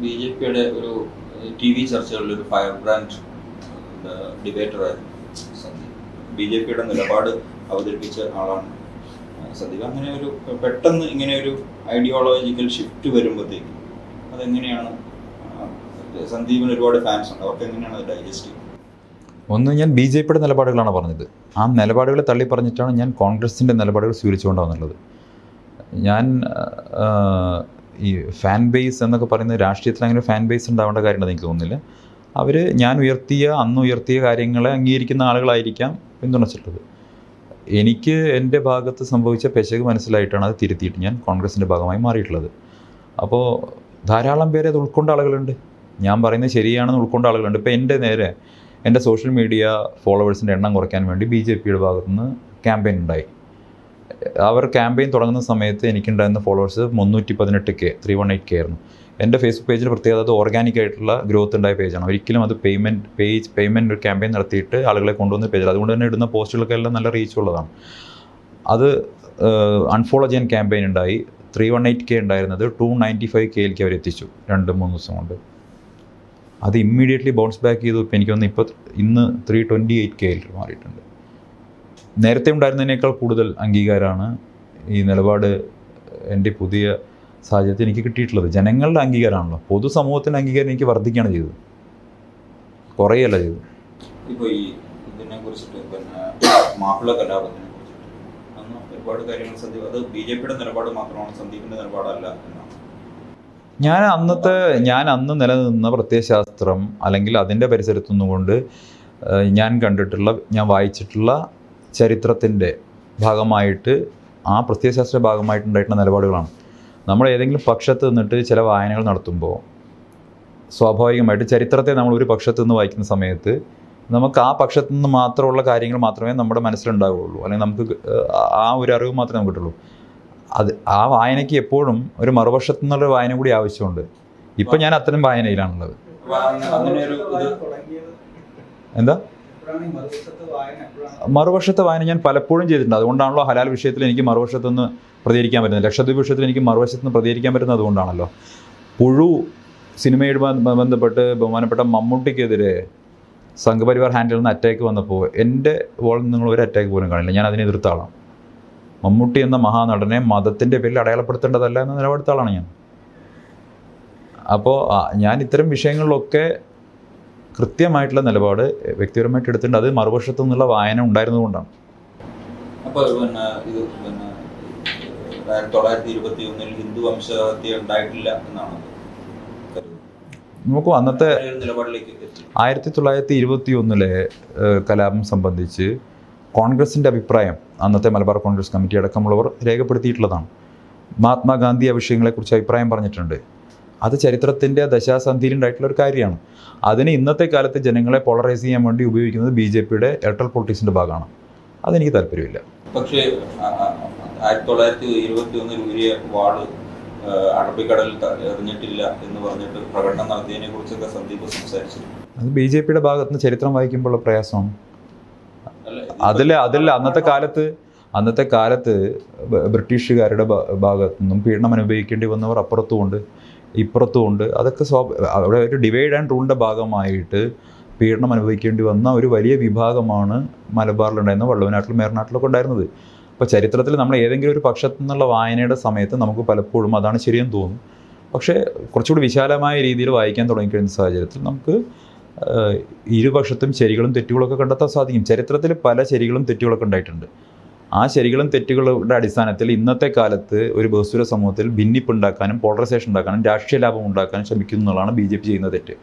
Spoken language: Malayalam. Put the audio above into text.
ബി ജെ പിയുടെ ഒരു TV ചർച്ചകളിൽ ഒരു ഫയർ ബ്രാൻഡ് ഡിബേറ്ററായിരുന്നു സന്ദീപ്. ബി ജെ പിയുടെ നിലപാട് അവതരിപ്പിച്ച ആളാണ് സന്ദീപ്. അങ്ങനെ ഒരു പെട്ടെന്ന് ഇങ്ങനെ ഒരു ഐഡിയോളജിക്കൽ ഷിഫ്റ്റ് വരുമ്പോഴത്തേക്കും അതെങ്ങനെയാണ് സന്ദീപിന് ഒരുപാട് ഫാൻസ് ഉണ്ട്, അവർക്ക് എങ്ങനെയാണ് അത് ഡൈജസ്റ്റ് ചെയ്യുന്നത്? ഒന്ന്, ഞാൻ ബി ജെ പിയുടെ നിലപാടുകളാണ് പറഞ്ഞത്. ആ നിലപാടുകളെ തള്ളി പറഞ്ഞിട്ടാണ് ഞാൻ കോൺഗ്രസിൻ്റെ നിലപാടുകൾ സ്വീകരിച്ചുകൊണ്ടാവുന്നുള്ളത്. ഞാൻ ഈ ഫാൻ ബേസ് എന്നൊക്കെ പറയുന്നത് രാഷ്ട്രീയത്തിൽ അങ്ങനെ ഫാൻ ബേസ് ഉണ്ടാവേണ്ട കാര്യമുണ്ടെന്ന് എനിക്ക് തോന്നുന്നില്ല. അവർ ഞാൻ അന്ന് ഉയർത്തിയ കാര്യങ്ങളെ അംഗീകരിക്കുന്ന ആളുകളായിരിക്കാം പിന്തുണച്ചിട്ടുള്ളത്. എനിക്ക് എൻ്റെ ഭാഗത്ത് സംഭവിച്ച പെശക് മനസ്സിലായിട്ടാണ് അത് തിരുത്തിയിട്ട് ഞാൻ കോൺഗ്രസിൻ്റെ ഭാഗമായി മാറിയിട്ടുള്ളത്. അപ്പോൾ ധാരാളം പേരെ അത് ഉൾക്കൊണ്ട ആളുകളുണ്ട്, ഞാൻ പറയുന്നത് ശരിയാണെന്ന് ഉൾക്കൊണ്ട ആളുകളുണ്ട്. ഇപ്പോൾ എൻ്റെ സോഷ്യൽ മീഡിയ ഫോളോവേഴ്സിൻ്റെ എണ്ണം കുറയ്ക്കാൻ വേണ്ടി ബി ജെ പിയുടെ ഭാഗത്തുനിന്ന് ക്യാമ്പയിൻ ഉണ്ടായി. അവർ ക്യാമ്പയിൻ തുടങ്ങുന്ന സമയത്ത് എനിക്കുണ്ടായിരുന്ന ഫോളോവേഴ്സ് 318K 318K ആയിരുന്നു. എൻ്റെ ഫേസ്ബുക്ക് പേജിൽ പ്രത്യേകത അത് ഓർഗാനിക് ആയിട്ടുള്ള ഗ്രോത്ത് ഉണ്ടായ പേജാണ്. ഒരിക്കലും അത് പേയ്മെൻറ്റ് ഒരു ക്യാമ്പയിൻ നടത്തിയിട്ട് ആളുകളെ കൊണ്ടുവന്ന പേജല്ല. അതുകൊണ്ട് തന്നെ ഇടുന്ന പോസ്റ്റുകൾക്കെല്ലാം നല്ല റീച്ച് ഉള്ളതാണ്. അത് അൺഫോളോ ചെയ്യാൻ ക്യാമ്പയിൻ ഉണ്ടായി. 318K ഉണ്ടായിരുന്നത് 295Kയിലേക്ക് അവരെത്തിച്ചു 2-3 ദിവസം കൊണ്ട്. അത് ഇമ്മീഡിയറ്റ്ലി ബൗൺസ് ബാക്ക് ചെയ്തു. ഇപ്പോൾ എനിക്ക് തോന്നുന്നു ഇന്ന് 328Kയിൽ മാറിയിട്ടുണ്ട്. നേരത്തെ ഉണ്ടായിരുന്നതിനേക്കാൾ കൂടുതൽ അംഗീകാരമാണ് ഈ നിലപാട് എൻ്റെ പുതിയ സാഹചര്യത്തിൽ എനിക്ക് കിട്ടിയിട്ടുള്ളത്. ജനങ്ങളുടെ അംഗീകാരമാണല്ലോ, പൊതുസമൂഹത്തിൻ്റെ അംഗീകാരം എനിക്ക് വർദ്ധിക്കുകയാണ് ചെയ്തത്, കുറയല്ല ചെയ്തത്. ഇപ്പോൾ ഈ ഇതിനെ കുറിച്ചിട്ട് മാപ്പിള കലാപത്തിനെ കുറിച്ചിട്ട് അന്ന് ഒരുപാട് കാര്യങ്ങൾ സന്ദീപ്, അത് ബി ജെ പിയുടെ നിലപാട് മാത്രമാണ്, സന്ദീപിൻ്റെ നിലപാടല്ല എന്നാണ്. ഞാൻ അന്ന് നിലനിന്ന പ്രത്യയശാസ്ത്രം അല്ലെങ്കിൽ അതിൻ്റെ പരിസരത്തുനിന്നുകൊണ്ട് ഞാൻ കണ്ടിട്ടുള്ള, ഞാൻ വായിച്ചിട്ടുള്ള ചരിത്രത്തിൻ്റെ ഭാഗമായിട്ട്, ആ പ്രത്യയശാസ്ത്ര ഭാഗമായിട്ടുണ്ടായിട്ടുള്ള നിലപാടുകളാണ്. നമ്മൾ ഏതെങ്കിലും പക്ഷത്ത് നിന്നിട്ട് ചില വായനകൾ നടത്തുമ്പോൾ സ്വാഭാവികമായിട്ട് ചരിത്രത്തെ നമ്മൾ ഒരു പക്ഷത്ത് നിന്ന് വായിക്കുന്ന സമയത്ത് നമുക്ക് ആ പക്ഷത്ത് നിന്ന് മാത്രമുള്ള കാര്യങ്ങൾ മാത്രമേ നമ്മുടെ മനസ്സിലുണ്ടാവുകയുള്ളൂ, അല്ലെങ്കിൽ നമുക്ക് ആ ഒരു അറിവ് മാത്രമേ നമുക്ക് കിട്ടുള്ളൂ. ആ വായനയ്ക്ക് എപ്പോഴും ഒരു മറുപക്ഷത്തു നിന്നുള്ള വായന കൂടി ആവശ്യമുണ്ട്. ഇപ്പം ഞാൻ അത്തരം വായനയിലാണുള്ളത്. എന്താ മറുപക്ഷത്തെ വായന ഞാൻ പലപ്പോഴും ചെയ്തിട്ടുണ്ട്. അതുകൊണ്ടാണല്ലോ ഹലാൽ വിഷയത്തിൽ എനിക്ക് മറുപക്ഷത്തുനിന്ന് പ്രതികരിക്കാൻ പറ്റുന്നത്, ലക്ഷദ്വീപ് വിഷയത്തിൽ എനിക്ക് മറുവശത്തുനിന്ന് പ്രതികരിക്കാൻ പറ്റുന്നത് അതുകൊണ്ടാണല്ലോ. പുഴു സിനിമയുമായി ബന്ധപ്പെട്ട് ബഹുമാനപ്പെട്ട മമ്മൂട്ടിക്കെതിരെ സംഘപരിവാർ ഹാൻഡിൽ നിന്ന് അറ്റാക്ക് വന്നപ്പോൾ എൻ്റെ വോളിൽ നിങ്ങൾ ഒരു അറ്റാക്ക് പോലും കാണില്ല. ഞാൻ അതിനെ എതിർത്ത ആളാണ്. മമ്മൂട്ടി എന്ന മഹാനടനെ മതത്തിൻ്റെ പേരിൽ അടയാളപ്പെടുത്തേണ്ടതല്ല എന്ന നിലപാടെടുത്ത ആളാണ് ഞാൻ. അപ്പോൾ ഞാൻ ഇത്തരം വിഷയങ്ങളിലൊക്കെ കൃത്യമായിട്ടുള്ള നിലപാട് വ്യക്തിപരമായിട്ട് എടുത്തിട്ടുണ്ട്. അത് മറുപക്ഷത്തു നിന്നുള്ള വായന ഉണ്ടായിരുന്നതുകൊണ്ടാണ്. അപ്പോൾ ഇത് 1921 ഹിന്ദു വംശഹത്യ ഉണ്ടായിട്ടില്ല എന്നാണ് നോക്കൂ. അന്നത്തെ 1921 കലാപം സംബന്ധിച്ച് കോൺഗ്രസിൻ്റെ അഭിപ്രായം അന്നത്തെ മലബാർ കോൺഗ്രസ് കമ്മിറ്റി അടക്കമുള്ളവർ രേഖപ്പെടുത്തിയിട്ടുള്ളതാണ്. മഹാത്മാഗാന്ധി ആ വിഷയങ്ങളെക്കുറിച്ച് അഭിപ്രായം പറഞ്ഞിട്ടുണ്ട്. അത് ചരിത്രത്തിൻ്റെ ദശാസന്ധിയിലുണ്ടായിട്ടുള്ള ഒരു കാര്യമാണ്. അതിന് ഇന്നത്തെ കാലത്ത് ജനങ്ങളെ പോളറൈസ് ചെയ്യാൻ വേണ്ടി ഉപയോഗിക്കുന്നത് ബി ജെ പിയുടെ ഇലക്ടറൽ പൊളിറ്റിക്സിൻ്റെ ഭാഗമാണ്. അതെനിക്ക് താല്പര്യമില്ല. പക്ഷേ 1921 ഊരിയ വാള് അറബിക്കടലിൽ എറിഞ്ഞിട്ടില്ല എന്ന് പറഞ്ഞിട്ട് പ്രകടനം നടത്തിയതിനെ കുറിച്ചൊക്കെ സന്ദീപ് സംസാരിച്ചു. അത് ബി ജെ പിയുടെ ഭാഗത്തുനിന്ന് ചരിത്രം വായിക്കുമ്പോഴുള്ള പ്രയാസമാണ്. അന്നത്തെ കാലത്ത് ബ്രിട്ടീഷുകാരുടെ ഭാഗത്തുനിന്നും പീഡനം അനുഭവിക്കേണ്ടി വന്നവർ അപ്പുറത്തുമുണ്ട് ഇപ്പുറത്തുമുണ്ട്. അതൊക്കെ അവിടെ ഒരു ഡിവൈഡ് ആൻഡ് റൂളിൻ്റെ ഭാഗമായിട്ട് പീഡനം അനുഭവിക്കേണ്ടി വന്ന ഒരു വലിയ വിഭാഗമാണ് മലബാറിലുണ്ടായിരുന്ന വള്ളുവനാട്ടിലും മേർനാട്ടിലൊക്കെ ഉണ്ടായിരുന്നത്. അപ്പോൾ ചരിത്രത്തിൽ നമ്മൾ ഏതെങ്കിലും ഒരു പക്ഷത്തു നിന്നുള്ള വായനയുടെ സമയത്ത് നമുക്ക് പലപ്പോഴും അതാണ് ശരിയെന്ന് തോന്നും. പക്ഷേ കുറച്ചുകൂടി വിശാലമായ രീതിയിൽ വായിക്കാൻ തുടങ്ങിക്കഴിഞ്ഞ സാഹചര്യത്തിൽ നമുക്ക് ഇരുപക്ഷത്തും ശരികളും തെറ്റുകളൊക്കെ കണ്ടെത്താൻ സാധിക്കും. ചരിത്രത്തിൽ പല ശരികളും തെറ്റുകളൊക്കെ ഉണ്ടായിട്ടുണ്ട്. ആ ശരികളും തെറ്റുകളുടെ അടിസ്ഥാനത്തിൽ ഇന്നത്തെ കാലത്ത് ഒരു ബഹുസ്വര സമൂഹത്തിൽ ഭിന്നിപ്പുണ്ടാക്കാനും പോളറൈസേഷൻ ഉണ്ടാക്കാനും രാഷ്ട്രീയ ലാഭം ഉണ്ടാക്കാനും ശ്രമിക്കുന്നു എന്നുള്ളതാണ് ബി ജെ പി ചെയ്യുന്ന തെറ്റ്.